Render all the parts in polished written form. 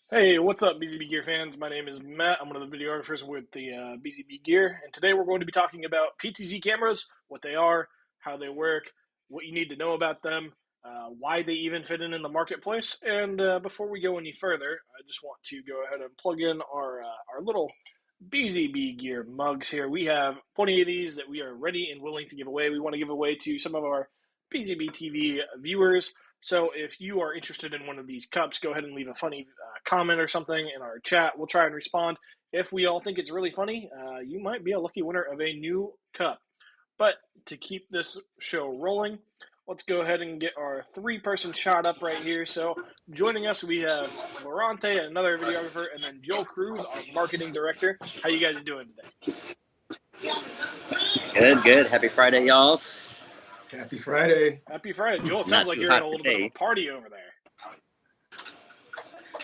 Hey, what's up, BZB Gear fans? My name is Matt. I'm one of the videographers with the BZB Gear, and today we're going to be talking about PTZ cameras, what they are, how they work, what you need to know about them, why they even fit in the marketplace. And before we go any further, I just want to go ahead and plug in our little BZB Gear mugs here. We have plenty of these that we are ready and willing to give away. We want to give away to some of our BZBTV viewers. So if you are interested in one of these cups, go ahead and leave a funny comment or something in our chat. We'll try and respond. If we all think it's really funny, you might be a lucky winner of a new cup. But to keep this show rolling, let's go ahead and get our three-person shot up right here. So joining us, we have Florante, another videographer, and then Joe Cruz, our marketing director. How you guys doing today? Good. Happy Friday, y'all. Happy Friday. Happy Friday. Joel, it sounds like you're in a little bit of a party over there.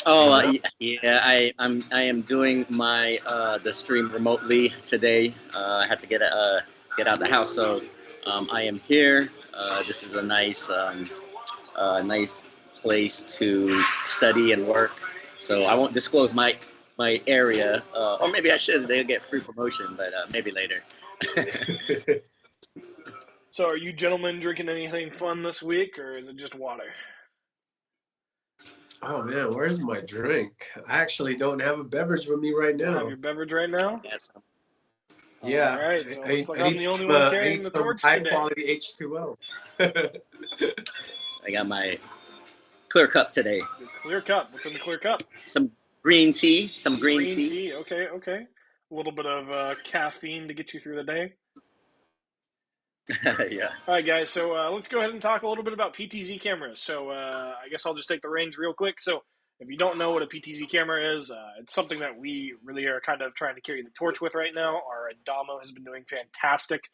Oh, yeah, I am doing my the stream remotely today. I had to get out of the house, so I am here. This is a nice place to study and work. So I won't disclose my area, or maybe I should. They'll get free promotion, but maybe later. So are you gentlemen drinking anything fun this week, or is it just water? Oh, man, where's my drink? I actually don't have a beverage with me right now. You don't have your beverage right now? Yes. Yeah. All right, so it looks like I'm the only one carrying the torch today. High-quality H2O. I got my clear cup today. Your clear cup. What's in the clear cup? Some green tea. Some green tea. Okay. A little bit of caffeine to get you through the day. Yeah. All right, guys. So let's go ahead and talk a little bit about PTZ cameras. So I guess I'll just take the reins real quick. So if you don't know what a PTZ camera is, it's something that we really are kind of trying to carry the torch with right now. Our Adamo has been doing fantastic,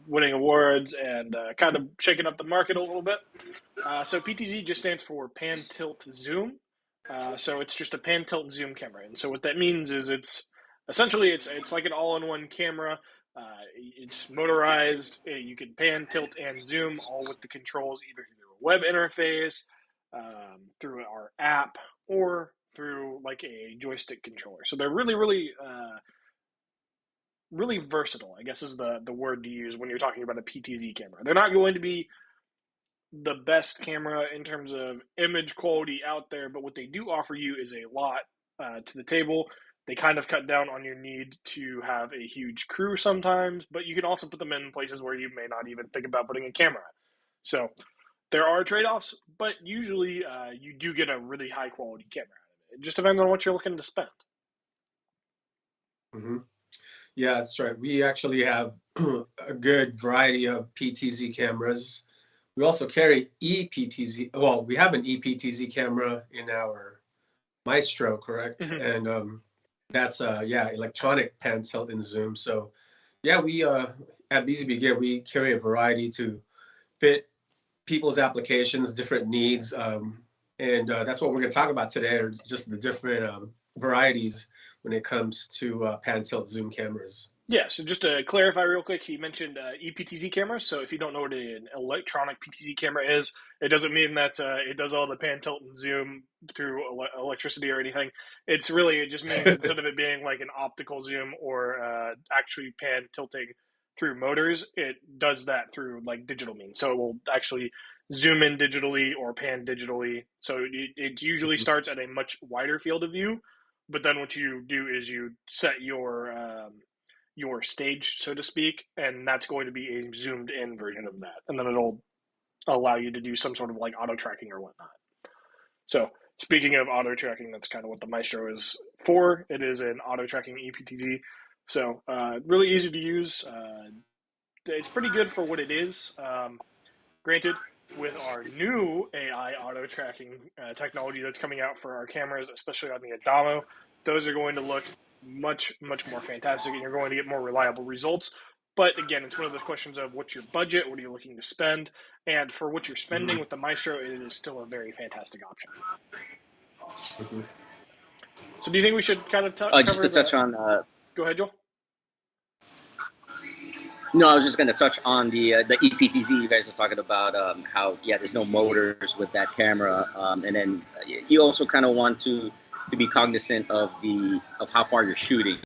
winning awards and kind of shaking up the market a little bit. So PTZ just stands for Pan Tilt Zoom. So it's just a pan tilt and zoom camera. And so what that means is it's essentially it's like an all-in-one camera. It's motorized. You can pan, tilt, and zoom all with the controls either through a web interface, through our app, or through like a joystick controller. So they're really versatile, I guess is the word to use when you're talking about a PTZ camera. They're not going to be the best camera in terms of image quality out there, but what they do offer you is a lot to the table. They kind of cut down on your need to have a huge crew sometimes, but you can also put them in places where you may not even think about putting a camera. So there are trade-offs, but usually you do get a really high-quality camera out of it. It just depends on what you're looking to spend. Mm-hmm. Yeah, that's right. We actually have a good variety of PTZ cameras. We also carry ePTZ. Well, we have an ePTZ camera in our Maestro, correct? Mm-hmm. And that's electronic pan tilt and zoom. So yeah, we at BZB Gear, we carry a variety to fit people's applications, different needs, and that's what we're going to talk about today, are just the different varieties when it comes to pan tilt zoom cameras. Yeah, so just to clarify real quick, he mentioned ePTZ cameras. So if you don't know what an electronic PTZ camera is, it doesn't mean that it does all the pan, tilt, and zoom through electricity or anything. It just means instead of it being like an optical zoom or actually pan tilting through motors, it does that through like digital means. So it will actually zoom in digitally or pan digitally. So it usually starts at a much wider field of view, but then what you do is you set your stage, so to speak, and that's going to be a zoomed in version of that. And then it'll allow you to do some sort of like auto tracking or whatnot. So speaking of auto tracking, that's kind of what the Maestro is for. It is an auto tracking ePTZ. So really easy to use. It's pretty good for what it is. Granted, with our new AI auto tracking technology that's coming out for our cameras, especially on the Adamo, those are going to look much more fantastic, and you're going to get more reliable results. But again, it's one of those questions of what's your budget, what are you looking to spend, and for what you're spending with the Maestro, it is still a very fantastic option. Mm-hmm. So do you think we should kind of cover just to touch on go ahead, Joel. No, I was just going to touch on the EPTZ. You guys are talking about how there's no motors with that camera, and then you also kind of want to be cognizant of how far you're shooting.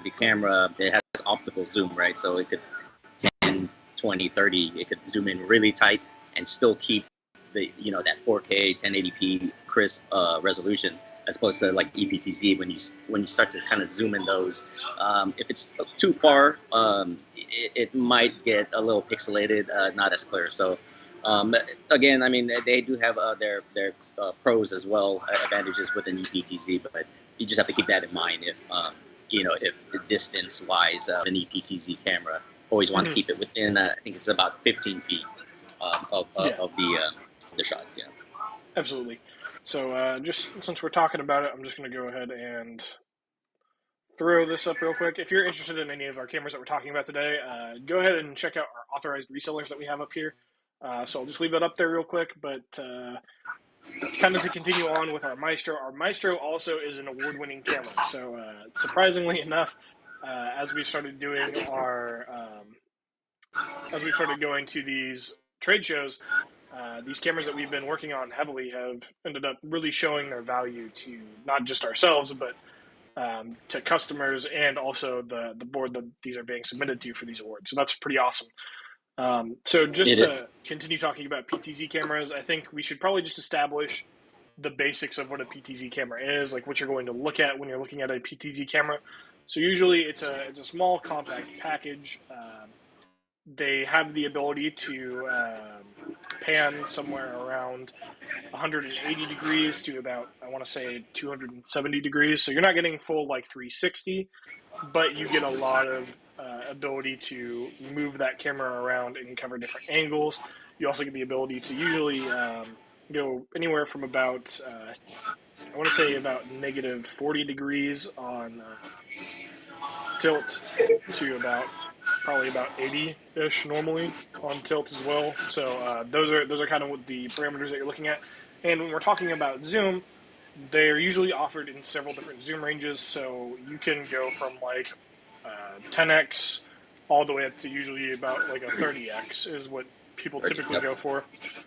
The camera, it has optical zoom, right? So it could 10, 20, 30. It could zoom in really tight and still keep the that 4K 1080p crisp resolution, as opposed to like EPTZ when you start to kind of zoom in those. If it's too far, it might get a little pixelated, not as clear. So again, I mean, they do have their pros as well, advantages with an EPTZ, but you just have to keep that in mind if distance wise, an EPTZ camera, always want to keep it within I think it's about 15 feet of the shot. Yeah, absolutely. So just since we're talking about it, I'm just going to go ahead and throw this up real quick. If you're interested in any of our cameras that we're talking about today, go ahead and check out our authorized resellers that we have up here. So I'll just leave that up there real quick, but kind of to continue on with our Maestro also is an award-winning camera. So surprisingly enough, as we started doing as we started going to these trade shows, these cameras that we've been working on heavily have ended up really showing their value to not just ourselves, but to customers and also the board that these are being submitted to for these awards. So that's pretty awesome. So just to continue talking about PTZ cameras, I think we should probably just establish the basics of what a PTZ camera is, like what you're going to look at when you're looking at a PTZ camera. So usually it's a small compact package. They have the ability to pan somewhere around 180 degrees to about, I want to say, 270 degrees. So you're not getting full like 360, but you get a lot of ability to move that camera around and cover different angles. You also get the ability to usually go anywhere from about, I want to say about negative 40 degrees on tilt to probably about 80-ish normally on tilt as well. So those are kind of what the parameters that you're looking at. And when we're talking about zoom, they're usually offered in several different zoom ranges. So you can go from like 10x all the way up to usually about like a 30x is what people typically go for.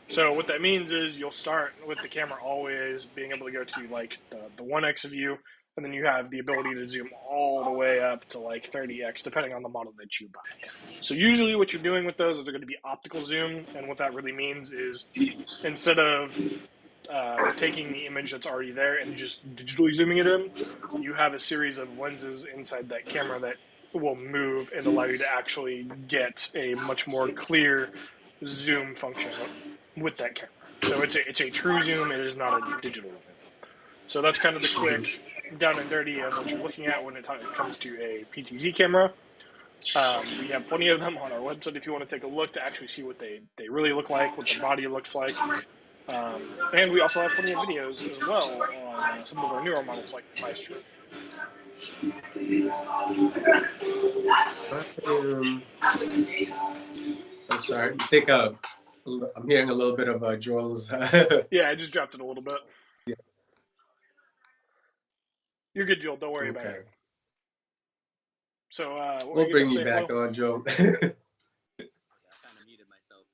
So what that means is you'll start with the camera always being able to go to like the 1x view, and then you have the ability to zoom all the way up to like 30x depending on the model that you buy. So usually what you're doing with those is they're going to be optical zoom, and what that really means is instead of taking the image that's already there and just digitally zooming it in, you have a series of lenses inside that camera that will move and allow you to actually get a much more clear zoom function with that camera. So it's a true zoom. It is not a digital zoom. So that's kind of the quick down and dirty of what you're looking at when it comes to a PTZ camera. We have plenty of them on our website if you want to take a look to actually see what they really look like, what the body looks like. And we also have plenty of videos as well on some of our newer models like the Maestro. I'm sorry. I think I'm hearing a little bit of Joel's. Yeah, I just dropped it a little bit. Yeah. You're good, Joel. Don't worry about it. So we'll bring you back on, Joel. I kind of muted myself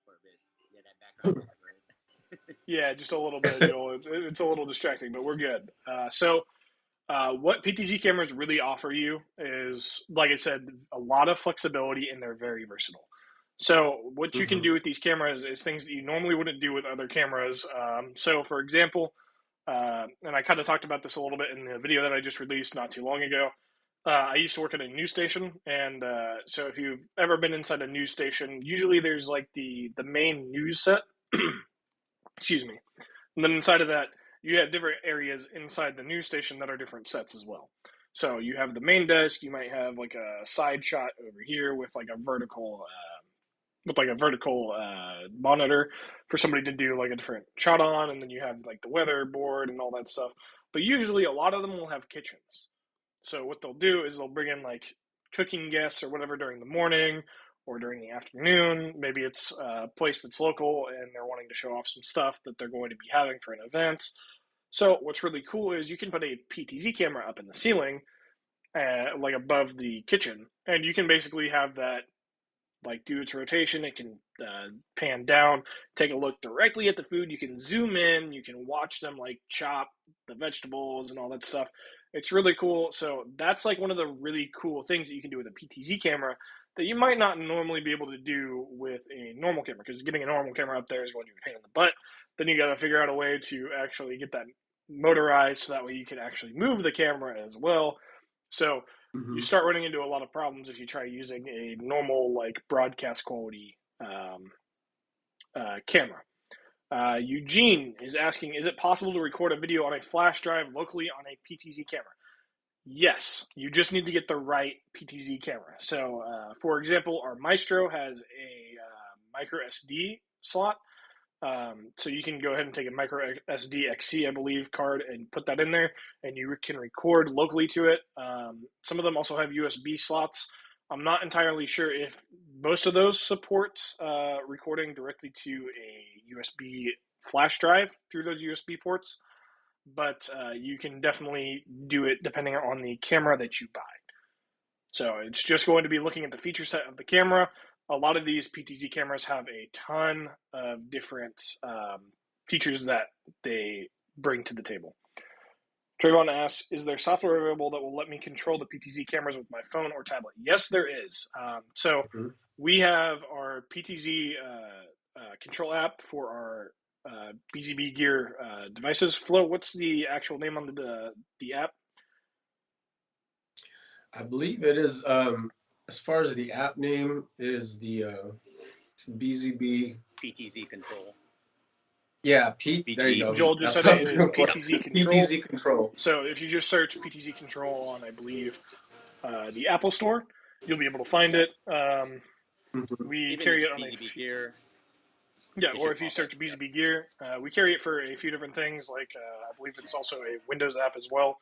for a bit. Yeah, that background was great. Yeah, just a little bit, Joel. It's a little distracting, but we're good. So what PTZ cameras really offer you is, like I said, a lot of flexibility, and they're very versatile. So what you can do with these cameras is things that you normally wouldn't do with other cameras. So for example, and I kind of talked about this a little bit in the video that I just released not too long ago. I used to work at a news station, and so if you've ever been inside a news station, usually there's like the main news set. Excuse me. And then inside of that, you have different areas inside the news station that are different sets as well. So you have the main desk. You might have like a side shot over here with like a vertical monitor for somebody to do like a different shot on, and then you have like the weather board and all that stuff. But usually a lot of them will have kitchens. So what they'll do is they'll bring in like cooking guests or whatever during the morning or during the afternoon. Maybe it's a place that's local and they're wanting to show off some stuff that they're going to be having for an event. So what's really cool is you can put a PTZ camera up in the ceiling, like above the kitchen, and you can basically have that like do its rotation. It can pan down, take a look directly at the food. You can zoom in, you can watch them like chop the vegetables and all that stuff. It's really cool. So that's like one of the really cool things that you can do with a PTZ camera that you might not normally be able to do with a normal camera, because getting a normal camera up there is going to be a pain in the butt. Then you got to figure out a way to actually get that motorized so that way you can actually move the camera as well. So you start running into a lot of problems if you try using a normal like broadcast quality camera. Eugene is asking, is it possible to record a video on a flash drive locally on a PTZ camera? Yes, you just need to get the right PTZ camera. So, for example, our Maestro has a micro SD slot. So you can go ahead and take a micro SD XC, I believe, card and put that in there, and you can record locally to it. Some of them also have USB slots. I'm not entirely sure if most of those support recording directly to a USB flash drive through those USB ports, but you can definitely do it depending on the camera that you buy. So it's just going to be looking at the feature set of the camera. A lot of these PTZ cameras have a ton of different features that they bring to the table. Trayvon asks, is there software available that will let me control the PTZ cameras with my phone or tablet? Yes, there is. We have our PTZ Control app for our BZB Gear devices. Flo, what's the actual name on the app? I believe it is, as far as the app name, is the BZB. PTZ Control. Yeah, there you go. Joel just said it is PTZ Control. PTZ Control. So if you just search PTZ Control on, I believe, the Apple Store, you'll be able to find it. We Even carry it on BZB Gear. Yeah, or if you search BZB Gear, we carry it for a few different things. Like I believe it's also a Windows app as well.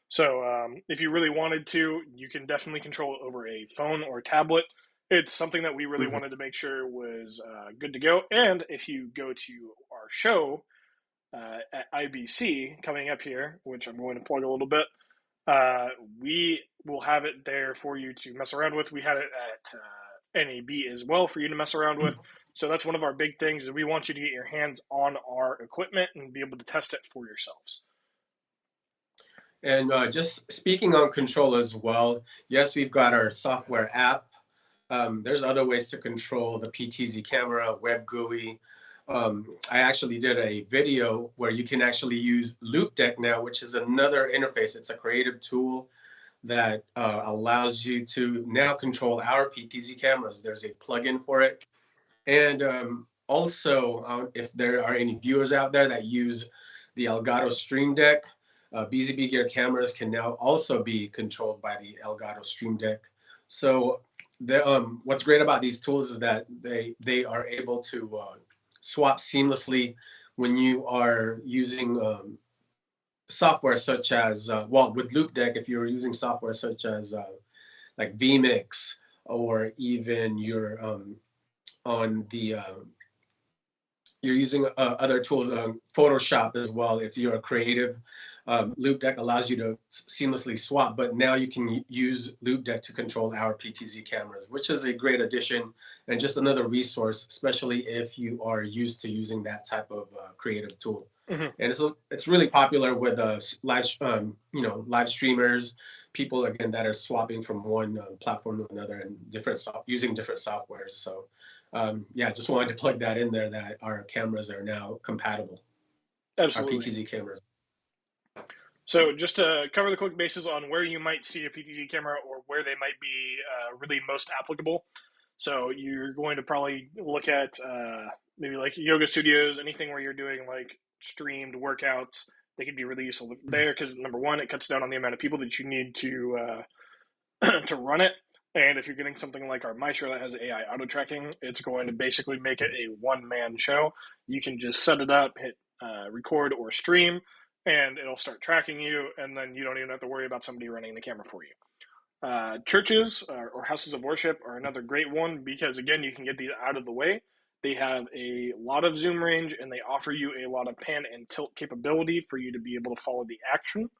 So if you really wanted to, you can definitely control it over a phone or tablet. It's something that we really wanted to make sure was good to go. And if you go to our show at IBC coming up here, which I'm going to plug a little bit, we will have it there for you to mess around with. We had it at NAB as well for you to mess around with. So that's one of our big things, is we want you to get your hands on our equipment and be able to test it for yourselves. And just speaking on control as well, yes, we've got our software app. There's other ways to control the PTZ camera, web GUI. I actually did a video where you can actually use Loop Deck now, which is another interface. It's a creative tool that allows you to now control our PTZ cameras. There's a plugin for it. And also, if there are any viewers out there that use the Elgato Stream Deck, BZB Gear cameras can now also be controlled by the Elgato Stream Deck. So what's great about these tools is that they are able to swap seamlessly when you are using software such as, with Loop Deck, if you're using software such as like vMix, or even you're you're using other tools, Photoshop as well. If you're a creative, Loop Deck allows you to seamlessly swap, but now you can use Loop Deck to control our PTZ cameras, which is a great addition and just another resource, especially if you are used to using that type of creative tool. And it's really popular with live streamers, people again that are swapping from one platform to another and using different softwares. So just wanted to plug that in there, that our cameras are now compatible. Absolutely. Our PTZ cameras. So just to cover the quick bases on where you might see a PTZ camera or where they might be really most applicable. So you're going to probably look at maybe like yoga studios, anything where you're doing like streamed workouts. They could be really useful there because, number one, it cuts down on the amount of people that you need to to run it. And if you're getting something like our Maestro that has AI auto tracking, it's going to basically make it a one-man show. You can just set it up, hit record or stream, and it'll start tracking you, and then you don't even have to worry about somebody running the camera for you. Churches or houses of worship are another great one because, again, you can get these out of the way. They have a lot of zoom range, and they offer you a lot of pan and tilt capability for you to be able to follow the action.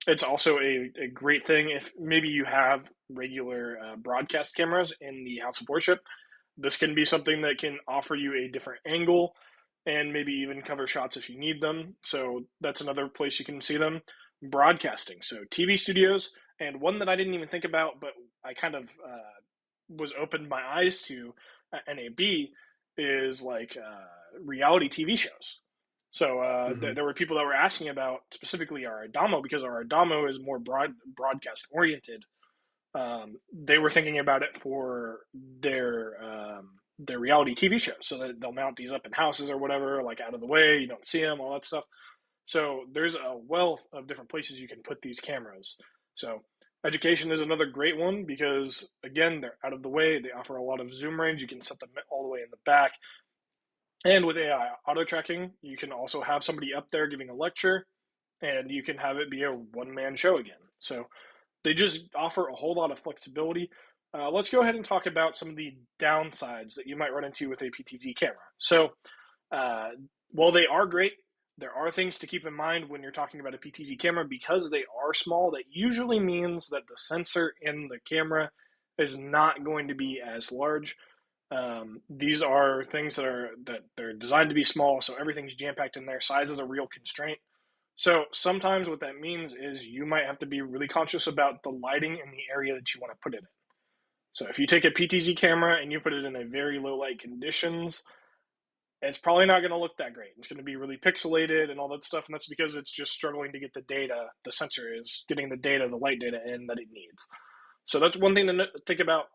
It's also a great thing if maybe you have regular broadcast cameras in the house of worship. This can be something that can offer you a different angle and maybe even cover shots if you need them. So that's another place you can see them. Broadcasting, so TV studios, and one that I didn't even think about, but I kind of was opened my eyes to at NAB is like reality TV shows. So there were people that were asking about specifically our Adamo because our Adamo is more broadcast oriented. They were thinking about it for their reality TV shows, so that they'll mount these up in houses or whatever, like out of the way, you don't see them, all that stuff. So there's a wealth of different places you can put these cameras. So education is another great one because, again, they're out of the way. They offer a lot of zoom range. You can set them all the way in the back. And with AI auto tracking, you can also have somebody up there giving a lecture, and you can have it be a one-man show again. So they just offer a whole lot of flexibility. Let's go ahead and talk about some of the downsides that you might run into with a PTZ camera. So while they are great, there are things to keep in mind when you're talking about a PTZ camera. Because they are small, that usually means that the sensor in the camera is not going to be as large. These are things that they're designed to be small, so everything's jam-packed in there. Size is a real constraint. So sometimes what that means is you might have to be really conscious about the lighting in the area that you want to put it in. So if you take a PTZ camera and you put it in a very low light conditions, it's probably not going to look that great. It's going to be really pixelated and all that stuff, and that's because it's just struggling to get the data. The sensor is getting the data, the light data in that it needs. So that's one thing to think about.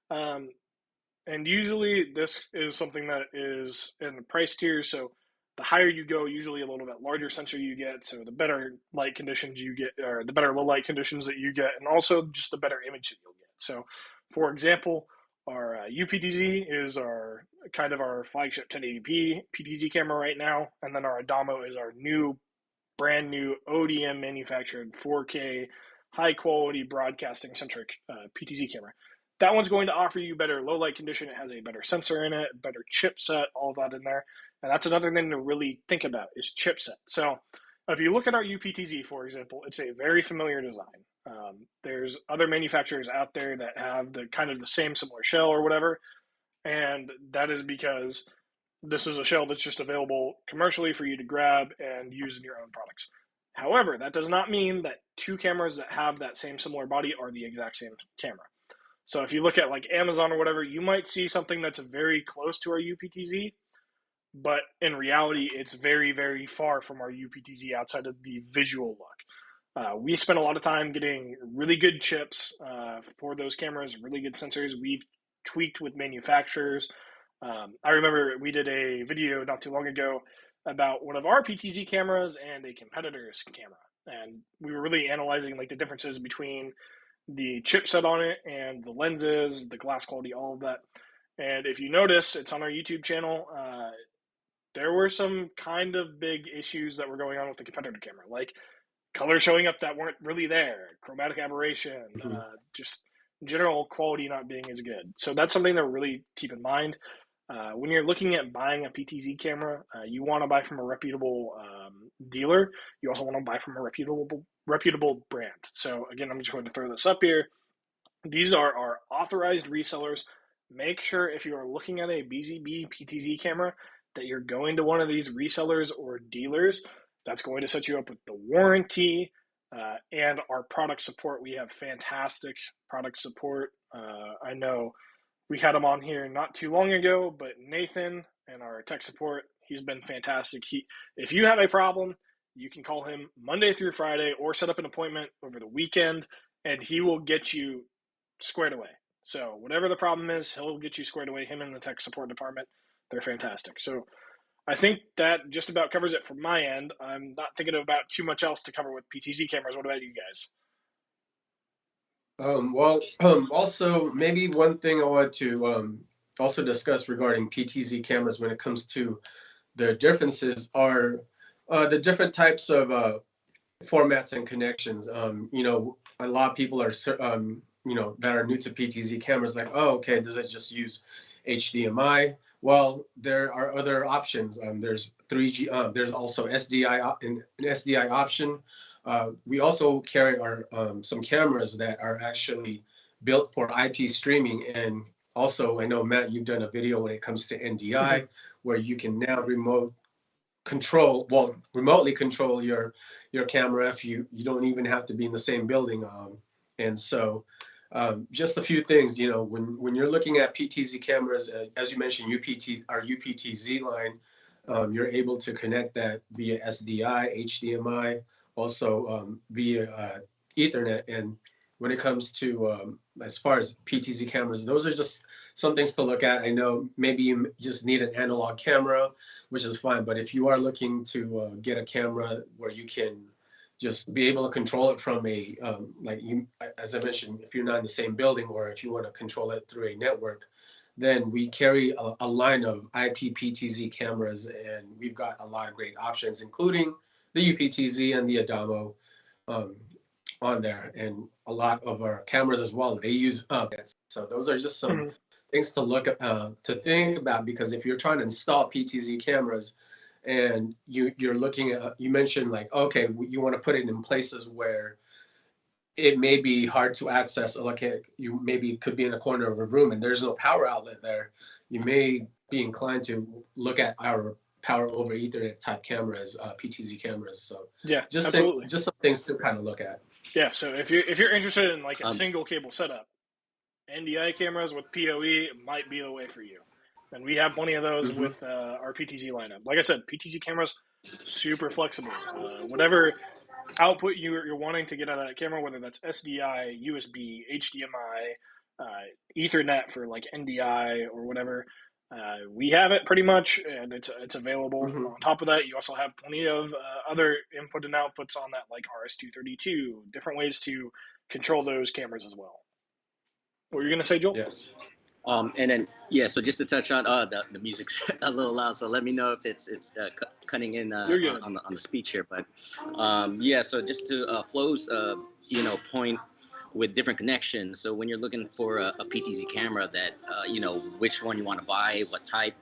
And usually this is something that is in the price tier. So the higher you go, usually a little bit larger sensor you get. So the better light conditions you get, or the better low light conditions that you get, and also just the better image that you'll get. So for example, our UPTZ is our kind of our flagship 1080p PTZ camera right now. And then our Adamo is our brand new ODM manufactured 4K high quality broadcasting centric PTZ camera. That one's going to offer you better low light condition. It has a better sensor in it, better chipset, all that in there. And that's another thing to really think about is chipset. So if you look at our UPTZ, for example, it's a very familiar design. There's other manufacturers out there that have the kind of the same similar shell or whatever. And that is because this is a shell that's just available commercially for you to grab and use in your own products. However, that does not mean that two cameras that have that same similar body are the exact same camera. So if you look at like Amazon or whatever, you might see something that's very close to our UPTZ, but in reality, it's very, very far from our UPTZ outside of the visual look. We spent a lot of time getting really good chips for those cameras, really good sensors. We've tweaked with manufacturers. I remember we did a video not too long ago about one of our PTZ cameras and a competitor's camera. And we were really analyzing like the differences between the chipset on it and the lenses, the glass quality, all of that. And if you notice, it's on our YouTube channel. There were some kind of big issues that were going on with the competitor camera, like colors showing up that weren't really there, chromatic aberration, just general quality not being as good. So that's something to really keep in mind. When you're looking at buying a PTZ camera, you want to buy from a reputable dealer. You also want to buy from a reputable brand. So again, I'm just going to throw this up here. These are our authorized resellers. Make sure if you are looking at a BZB PTZ camera that you're going to one of these resellers or dealers. That's going to set you up with the warranty and our product support. We have fantastic product support. I know we had him on here not too long ago, but Nathan and our tech support, he's been fantastic. If you have a problem, you can call him Monday through Friday or set up an appointment over the weekend, and he will get you squared away. So whatever the problem is, he'll get you squared away. Him and the tech support department, they're fantastic. So I think that just about covers it from my end. I'm not thinking about too much else to cover with PTZ cameras. What about you guys? Also, maybe one thing I want to also discuss regarding PTZ cameras when it comes to the differences are the different types of formats and connections. A lot of people are, that are new to PTZ cameras, like, oh, okay, does it just use HDMI? Well, there are other options. There's 3G. There's also SDI, an SDI option. We also carry our some cameras that are actually built for IP streaming. And also, I know, Matt, you've done a video when it comes to NDI, where you can now remotely control your camera if you don't even have to be in the same building. And so just a few things, when you're looking at PTZ cameras, as you mentioned, our UPTZ line, you're able to connect that via SDI, HDMI, also via Ethernet. And when it comes to as far as PTZ cameras, those are just some things to look at. I know maybe you just need an analog camera, which is fine. But if you are looking to get a camera where you can just be able to control it from as I mentioned, if you're not in the same building, or if you want to control it through a network, then we carry a line of IP PTZ cameras, and we've got a lot of great options, including the UPTZ and the Adamo on there, and a lot of our cameras as well. They use so those are just some things to look at, to think about, because if you're trying to install PTZ cameras, and you're looking at, you mentioned like, okay, you want to put it in places where it may be hard to access. Like you maybe could be in the corner of a room and there's no power outlet there. You may be inclined to look at our power over Ethernet type cameras, PTZ cameras. So yeah, absolutely. Just some things to kind of look at. Yeah, so if you're interested in like a single cable setup, NDI cameras with PoE might be the way for you. And we have plenty of those with our PTZ lineup. Like I said, PTZ cameras, super flexible. Whatever output you're wanting to get out of that camera, whether that's SDI, USB, HDMI, Ethernet for like NDI or whatever, we have it pretty much, and it's available. On top of that, you also have plenty of other input and outputs on that, like RS-232, different ways to control those cameras as well. What were you going to say, Joel? Yes. And then, so just to touch on, the music's a little loud, so let me know if it's cutting in on the speech here. But so just to Flo's point with different connections. So when you're looking for a PTZ camera that which one you want to buy, what type,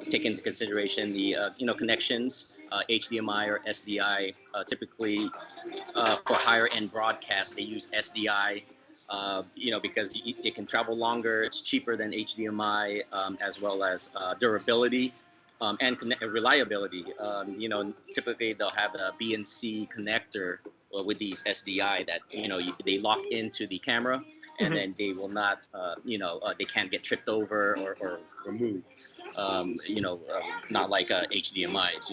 take into consideration the connections, HDMI or SDI. Typically for higher end broadcast, they use SDI. Because it can travel longer, it's cheaper than HDMI, as well as durability and reliability. Typically they'll have a BNC connector with these SDI that they lock into the camera, and then they will not, they can't get tripped over or removed. Not like HDMIs.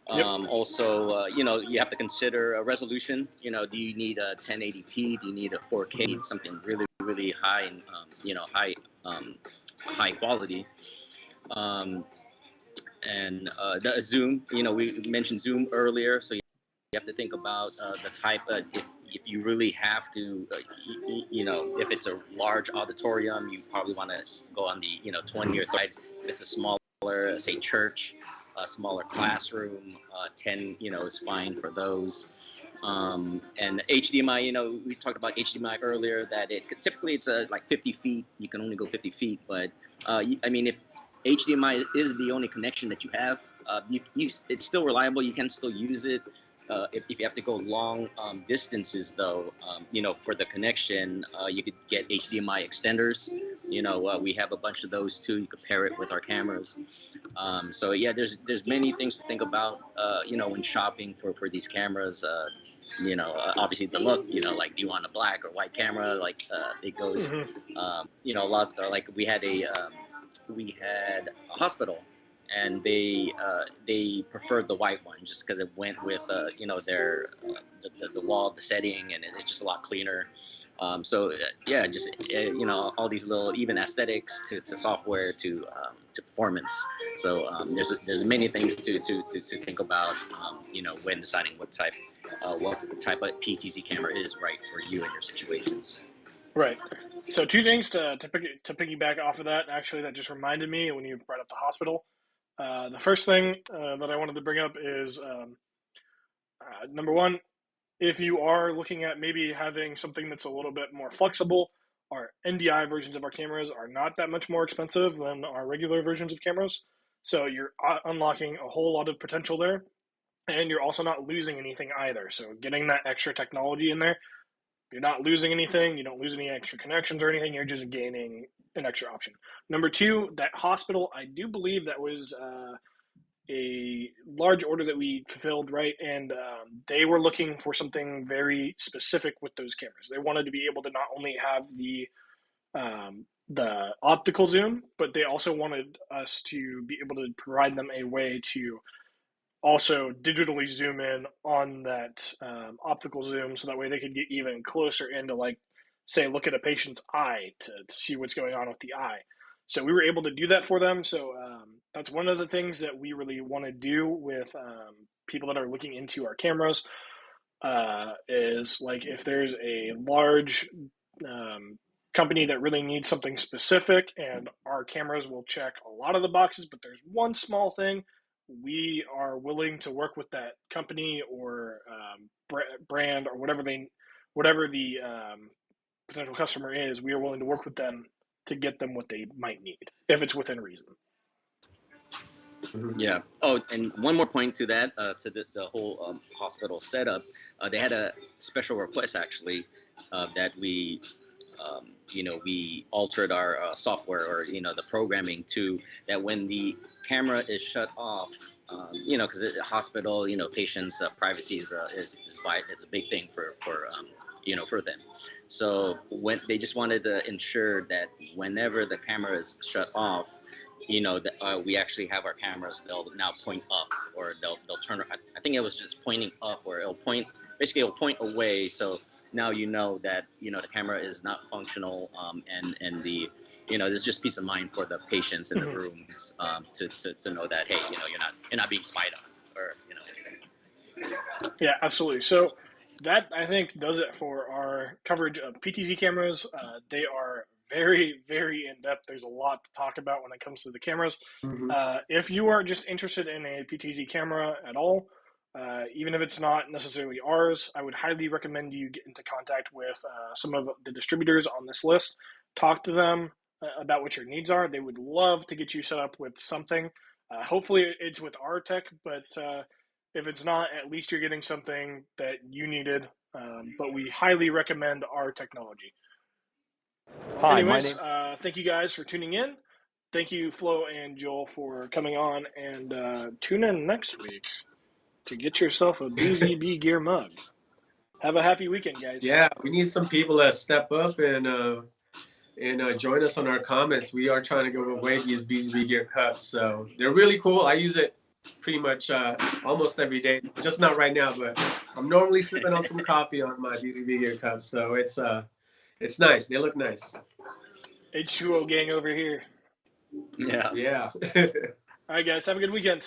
Also, you have to consider a resolution. Do you need a 1080p? Do you need a 4K? Something really, really high and high quality. And the zoom. We mentioned zoom earlier, so you have to think about the type. If you really have to, if it's a large auditorium, you probably want to go on the 20 or 30. If it's a smaller, say, church. A smaller classroom, 10, is fine for those. And HDMI, we talked about HDMI earlier, that typically it's like 50 feet. You can only go 50 feet, but if HDMI is the only connection that you have, it's still reliable. You can still use it. If you have to go long distances, though, for the connection, you could get HDMI extenders. We have a bunch of those too. You could pair it with our cameras. So yeah, there's many things to think about, when shopping for these cameras. Obviously the look, like, do you want a black or white camera? Like it goes, a lot. Like we had a hospital. And they preferred the white one just because it went with their the wall, the setting, and it's just a lot cleaner. All these little, even aesthetics to software to performance. So there's many things to think about when deciding what type of PTZ camera is right for you and your situations. Right. So two things to piggyback off of that. Actually, that just reminded me when you brought up the hospital. The first thing that I wanted to bring up is, number one, if you are looking at maybe having something that's a little bit more flexible, our NDI versions of our cameras are not that much more expensive than our regular versions of cameras. So you're unlocking a whole lot of potential there. and you're also not losing anything either. So getting that extra technology in there, you're not losing anything. You don't lose any extra connections or anything. You're just gaining an extra option. Number two, that hospital, I do believe that was a large order that we fulfilled, right? And they were looking for something very specific with those cameras. They wanted to be able to not only have the optical zoom, but they also wanted us to be able to provide them a way to also digitally zoom in on that optical zoom, so that way they could get even closer into, like, say, look at a patient's eye to see what's going on with the eye. So we were able to do that for them. So that's one of the things that we really want to do with people that are looking into our cameras, is like if there's a large company that really needs something specific, and our cameras will check a lot of the boxes, but there's one small thing, we are willing to work with that company or brand or whatever the potential customer is. We are willing to work with them to get them what they might need, if it's within reason. Yeah. Oh, and one more point to that, to the whole hospital setup. They had a special request, actually, that we, we altered our software, or, the programming to that when the camera is shut off, because the hospital, patients' privacy is a big thing for them. So when they just wanted to ensure that whenever the camera is shut off, that we actually have our cameras, they'll now point up, or they'll turn. I think it was just pointing up, or it'll point away. So now that the camera is not functional, and the there's just peace of mind for the patients in the rooms, to know that, hey, you're not being spied on, or anything. Yeah, absolutely. So that, I think, does it for our coverage of PTZ cameras. They are very, very in-depth. There's a lot to talk about when it comes to the cameras. If you are just interested in a PTZ camera at all, even if it's not necessarily ours, I would highly recommend you get into contact with some of the distributors on this list. Talk to them about what your needs are. They would love to get you set up with something. Hopefully it's with our tech, but if it's not, at least you're getting something that you needed. But we highly recommend our technology. Hi, anyways, thank you guys for tuning in. Thank you, Flo and Joel, for coming on, and tune in next week to get yourself a BZB gear mug. Have a happy weekend, guys. Yeah, we need some people that step up and join us on our comments. We are trying to give away these BZB gear cups, so they're really cool. I use it pretty much almost every day, just not right now, but I'm normally sipping on some coffee on my BZB gear cups, so it's nice. They look nice. H2O gang over here. Yeah. Yeah. All right, guys. Have a good weekend.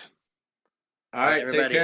All right, take care.